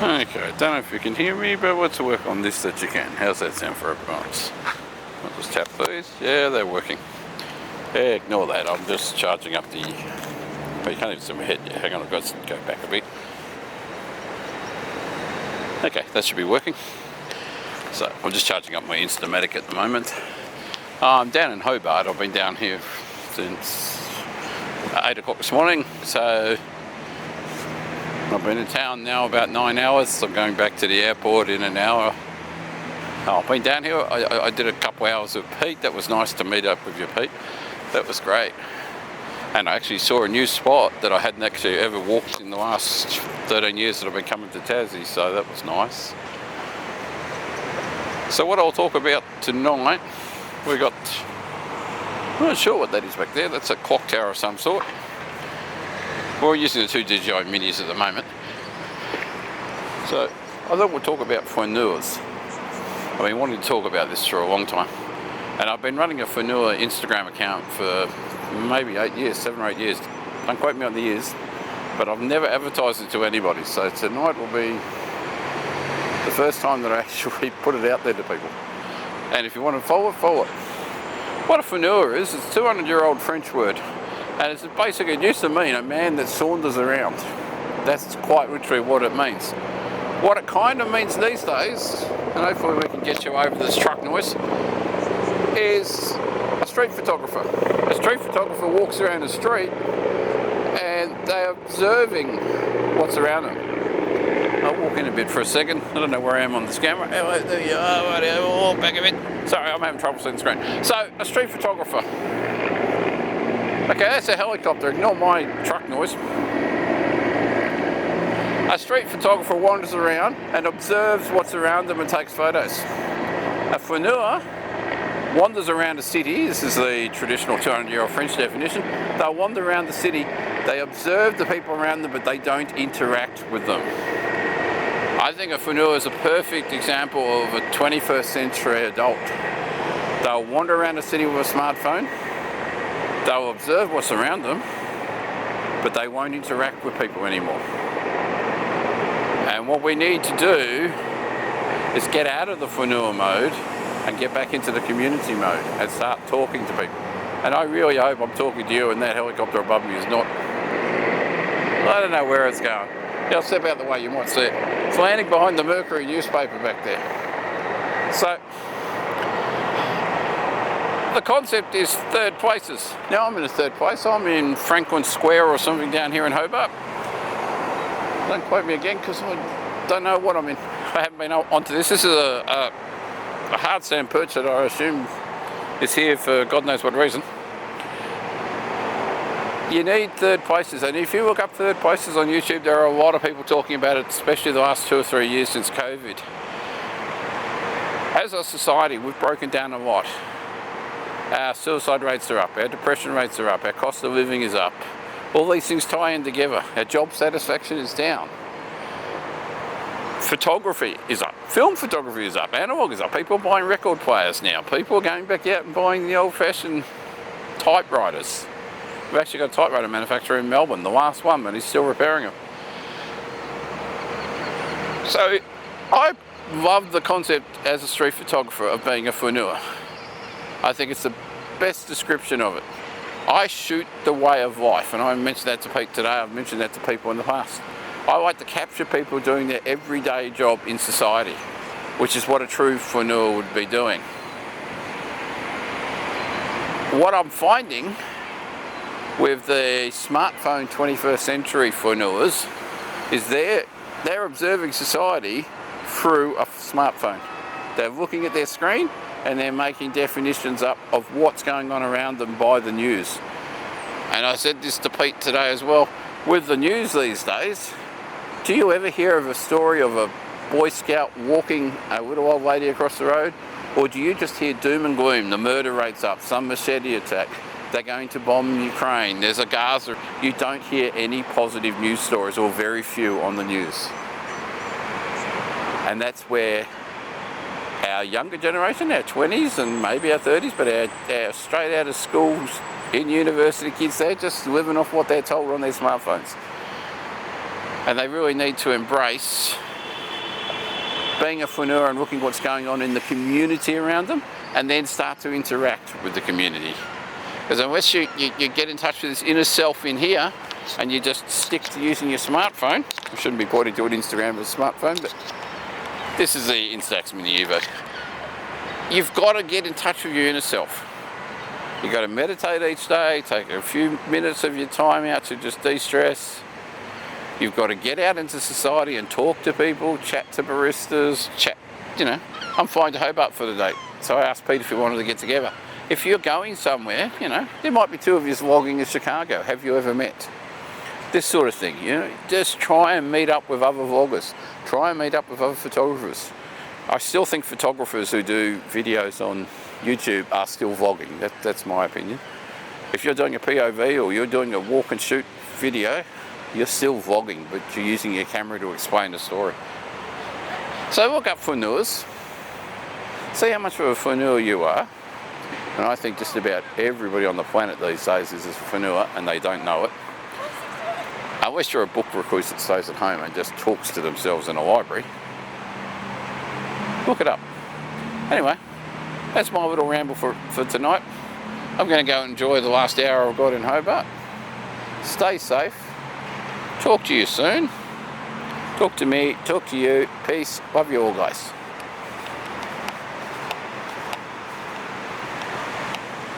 Okay, don't know if you can hear me, but let's work on this that you can. How's that sound for everyone else? I'll just tap these. Yeah, they're working. Yeah, ignore that. I'm just charging up the... Oh, you can't even see my head yet. Hang on, I've got to go back a bit. Okay, that should be working. So, I'm just charging up my Instamatic at the moment. I'm down in Hobart. I've been down here since 8 o'clock this morning, so I've been in town now about 9 hours. So I'm going back to the airport in an hour. I've been down here. I did a couple hours with Pete. That was nice to meet up with you, Pete. That was great. And I actually saw a new spot that I hadn't actually ever walked in the last 13 years that I've been coming to Tassie, so that was nice. So what I'll talk about tonight, we got, I'm not sure what that is back there. That's a clock tower of some sort. We're using the 2 DJI minis at the moment. So I thought we'd talk about Flaneurs. I've been wanting to talk about this for a long time. And I've been running a Flaneur Instagram account for maybe 8 years, 7 or 8 years. Don't quote me on the years, but I've never advertised it to anybody. So tonight will be the first time that I actually put it out there to people. And if you want to follow it. What a Flaneur is, it's a 200-year-old French word. And it's basically, it used to mean a man that saunters around. That's quite literally what it means. What it kind of means these days, and hopefully we can get you over this truck noise, is a street photographer. A street photographer walks around the street and they're observing what's around them. I'll walk in a bit for a second. I don't know where I am on this camera. Oh, there you are. Oh, back a bit. Sorry, I'm having trouble seeing the screen. So, a street photographer. Okay, that's a helicopter. Ignore my truck noise. A street photographer wanders around and observes what's around them and takes photos. A flaneur wanders around a city. This is the traditional 200-year-old French definition. They'll wander around the city. They observe the people around them, but they don't interact with them. I think a flaneur is a perfect example of a 21st century adult. They'll wander around a city with a smartphone. They'll observe what's around them, but they won't interact with people anymore. And what we need to do is get out of the flaneur mode and get back into the community mode and start talking to people. And I really hope I'm talking to you and that helicopter above me is not... I don't know where it's going. I'll step out the way, you might see it. It's landing behind the Mercury newspaper back there. So, the concept is third places. Now I'm in a third place. I'm in Franklin Square or something down here in Hobart. Don't quote me again because I don't know what I'm in. I haven't been onto this. This is a hard sand perch that I assume is here for God knows what reason. You need third places, and if you look up third places on YouTube, there are a lot of people talking about it, especially the last 2 or 3 years since COVID. As a society, we've broken down a lot. Our suicide rates are up, our depression rates are up, our cost of living is up. All these things tie in together. Our job satisfaction is down. Photography is up. Film photography is up. Analog is up. People are buying record players now. People are going back out and buying the old-fashioned typewriters. We've actually got a typewriter manufacturer in Melbourne, the last one, and he's still repairing them. So I love the concept as a street photographer of being a flaneur. I think it's the best description of it. I shoot the way of life, and I mentioned that to Pete today, I've mentioned that to people in the past. I like to capture people doing their everyday job in society, which is what a true flaneur would be doing. What I'm finding with the smartphone 21st century flaneurs is they're observing society through a smartphone. They're looking at their screen and they're making definitions up of what's going on around them by the news. And I said this to Pete today as well. With the news these days, do you ever hear of a story of a Boy Scout walking a little old lady across the road? Or do you just hear doom and gloom? The murder rate's up, some machete attack, they're going to bomb Ukraine, there's a Gaza. You don't hear any positive news stories, or very few on the news. And that's where our younger generation, our 20s and maybe our 30s, but our straight out of schools, in university kids, they're just living off what they're told on their smartphones. And they really need to embrace being a Flaneur and looking what's going on in the community around them, and then start to interact with the community. Because unless you get in touch with this inner self in here, and you just stick to using your smartphone, I shouldn't be pointing to an Instagram with a smartphone, but this is the Instax Mini Evo. You've got to get in touch with your inner self. You've got to meditate each day, take a few minutes of your time out to just de-stress. You've got to get out into society and talk to people, chat to baristas, chat, you know. I'm flying to Hobart for the day, so I asked Pete if he wanted to get together. If you're going somewhere, you know, there might be two of you vlogging in Chicago. Have you ever met? This sort of thing, you know. Just try and meet up with other vloggers. Try and meet up with other photographers. I still think photographers who do videos on YouTube are still vlogging. That's my opinion. If you're doing a POV or you're doing a walk and shoot video, you're still vlogging, but you're using your camera to explain the story. So look up Flaneurs. See how much of a Flaneur you are. And I think just about everybody on the planet these days is a Flaneur, and they don't know it. Unless you're a book recluse that stays at home and just talks to themselves in a library. Look it up. Anyway, that's my little ramble for tonight. I'm going to go enjoy the last hour I've got in Hobart. Stay safe. Talk to you soon. Talk to me. Talk to you. Peace. Love you all, guys.